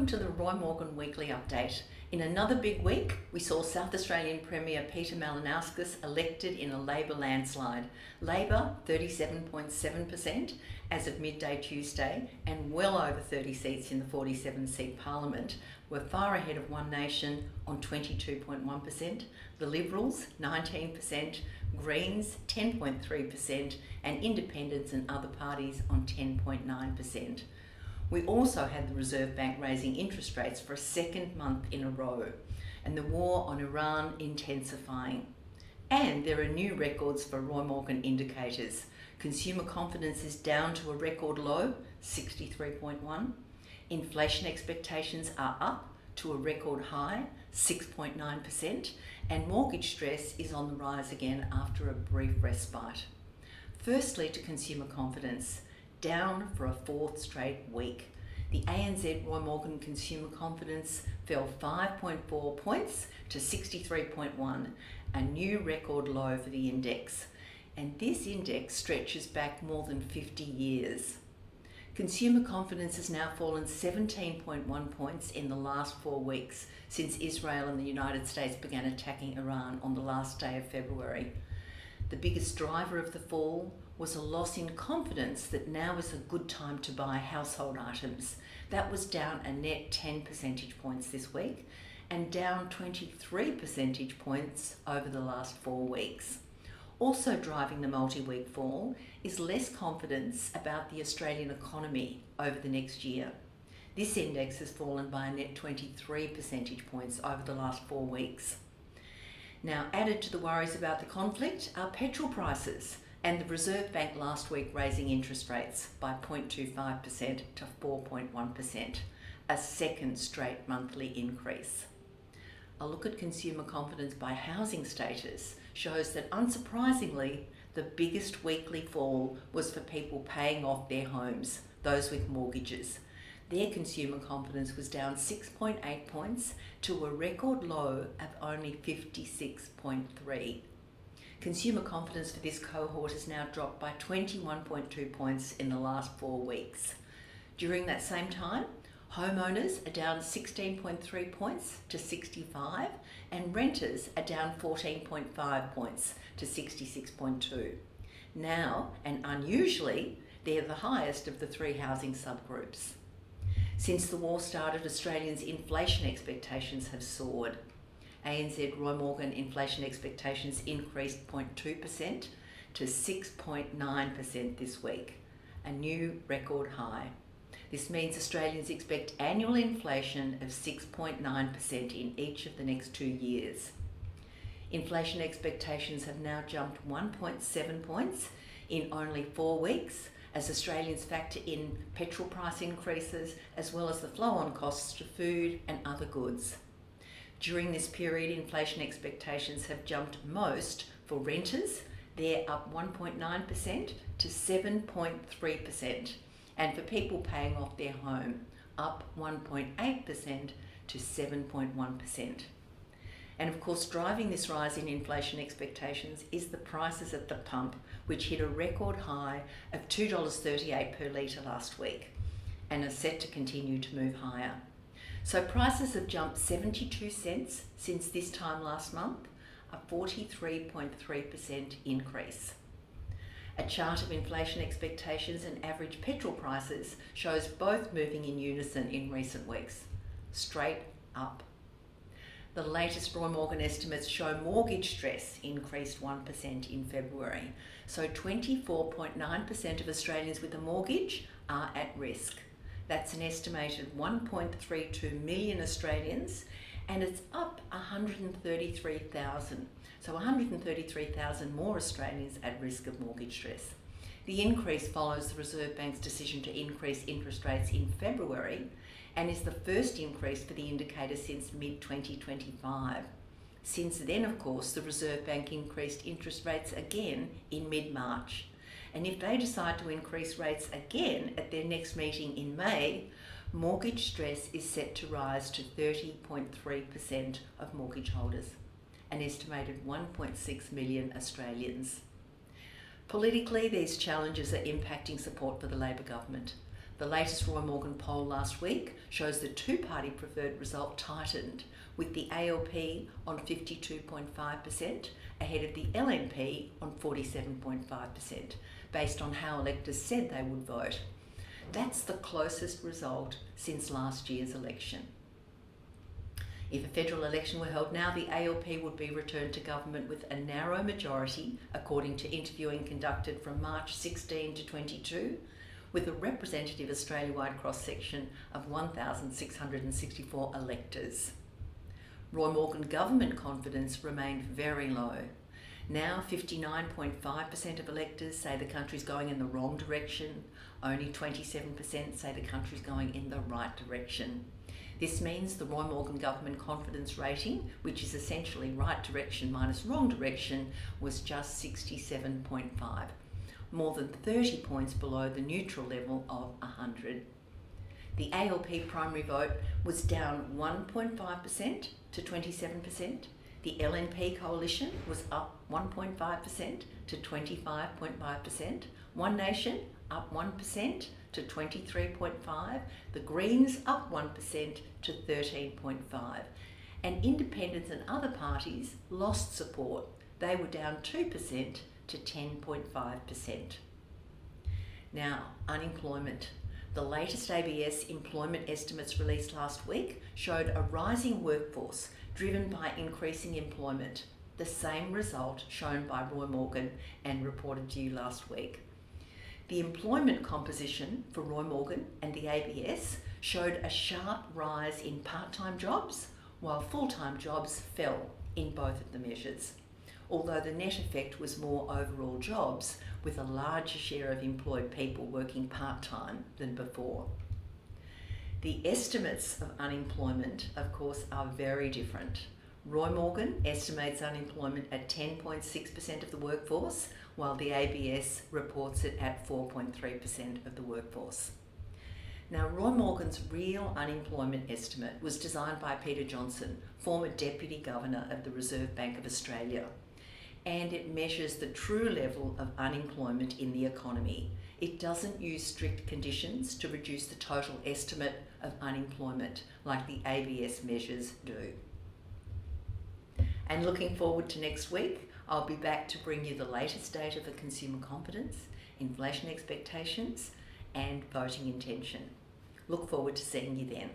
to the Roy Morgan Weekly Update. In another big week, we saw South Australian Premier Peter Malinauskas elected in a Labor landslide. Labor 37.7% as of midday Tuesday, and well over 30 seats in the 47-seat Parliament were far ahead of One Nation on 22.1%, the Liberals 19%, Greens 10.3%, and Independents and other parties on 10.9%. We also had the Reserve Bank raising interest rates for a second month in a row, and the war on Iran intensifying. And there are new records for Roy Morgan indicators. Consumer confidence is down to a record low, 63.1. Inflation expectations are up to a record high, 6.9%, and mortgage stress is on the rise again after a brief respite. Firstly, to consumer confidence, down for a fourth straight week. The ANZ Roy Morgan Consumer Confidence fell 5.4 points to 63.1, a new record low for the index. And this index stretches back more than 50 years. Consumer confidence has now fallen 17.1 points in the last 4 weeks since Israel and the United States began attacking Iran on the last day of February. The biggest driver of the fall was a loss in confidence that now is a good time to buy household items. That was down a net 10 percentage points this week and down 23 percentage points over the last 4 weeks. Also driving the multi-week fall is less confidence about the Australian economy over the next year. This index has fallen by a net 23 percentage points over the last 4 weeks. Now, added to the worries about the conflict are petrol prices and the Reserve Bank last week raising interest rates by 0.25% to 4.1%, a second straight monthly increase. A look at consumer confidence by housing status shows that, unsurprisingly, the biggest weekly fall was for people paying off their homes, those with mortgages. Their consumer confidence was down 6.8 points to a record low of only 56.3. Consumer confidence for this cohort has now dropped by 21.2 points in the last 4 weeks. During that same time, homeowners are down 16.3 points to 65, and renters are down 14.5 points to 66.2. Now, and unusually, they're the highest of the 3 housing subgroups. Since the war started, Australians' inflation expectations have soared. ANZ Roy Morgan inflation expectations increased 0.2% to 6.9% this week, a new record high. This means Australians expect annual inflation of 6.9% in each of the next 2 years. Inflation expectations have now jumped 1.7 points in only 4 weeks, as Australians factor in petrol price increases as well as the flow-on costs to food and other goods. During this period, inflation expectations have jumped most for renters. They're up 1.9% to 7.3%. And for people paying off their home, up 1.8% to 7.1%. And of course, driving this rise in inflation expectations is the prices at the pump, which hit a record high of $2.38 per litre last week and are set to continue to move higher. So prices have jumped 72 cents since this time last month, a 43.3% increase. A chart of inflation expectations and average petrol prices shows both moving in unison in recent weeks, straight up. The latest Roy Morgan estimates show mortgage stress increased 1% in February, so 24.9% of Australians with a mortgage are at risk. That's an estimated 1.32 million Australians, and it's up 133,000. So 133,000 more Australians at risk of mortgage stress. The increase follows the Reserve Bank's decision to increase interest rates in February and is the first increase for the indicator since mid-2025. Since then, of course, the Reserve Bank increased interest rates again in mid-March. And if they decide to increase rates again at their next meeting in May, mortgage stress is set to rise to 30.3% of mortgage holders, an estimated 1.6 million Australians. Politically, these challenges are impacting support for the Labor government. The latest Roy Morgan poll last week shows the two-party preferred result tightened, with the ALP on 52.5% ahead of the LNP on 47.5%, based on how electors said they would vote. That's the closest result since last year's election. If a federal election were held now, the ALP would be returned to government with a narrow majority, according to interviewing conducted from March 16 to 22, with a representative Australia-wide cross-section of 1,664 electors. Roy Morgan government confidence remained very low. Now 59.5% of electors say the country's going in the wrong direction. Only 27% say the country's going in the right direction. This means the Roy Morgan government confidence rating, which is essentially right direction minus wrong direction, was just 67.5, more than 30 points below the neutral level of 100. The ALP primary vote was down 1.5% to 27%. The LNP coalition was up 1.5% to 25.5%. One Nation up 1% to 23.5%. The Greens up 1% to 13.5%. And independents and other parties lost support. They were down 2% to 10.5%. Now, unemployment. The latest ABS employment estimates released last week showed a rising workforce driven by increasing employment, the same result shown by Roy Morgan and reported to you last week. The employment composition for Roy Morgan and the ABS showed a sharp rise in part-time jobs, while full-time jobs fell in both of the measures, although the net effect was more overall jobs, with a larger share of employed people working part-time than before. The estimates of unemployment, of course, are very different. Roy Morgan estimates unemployment at 10.6% of the workforce, while the ABS reports it at 4.3% of the workforce. Now, Roy Morgan's real unemployment estimate was designed by Peter Johnson, former Deputy Governor of the Reserve Bank of Australia, and it measures the true level of unemployment in the economy. It doesn't use strict conditions to reduce the total estimate of unemployment like the ABS measures do. And looking forward to next week, I'll be back to bring you the latest data for consumer confidence, inflation expectations, and voting intention. Look forward to seeing you then.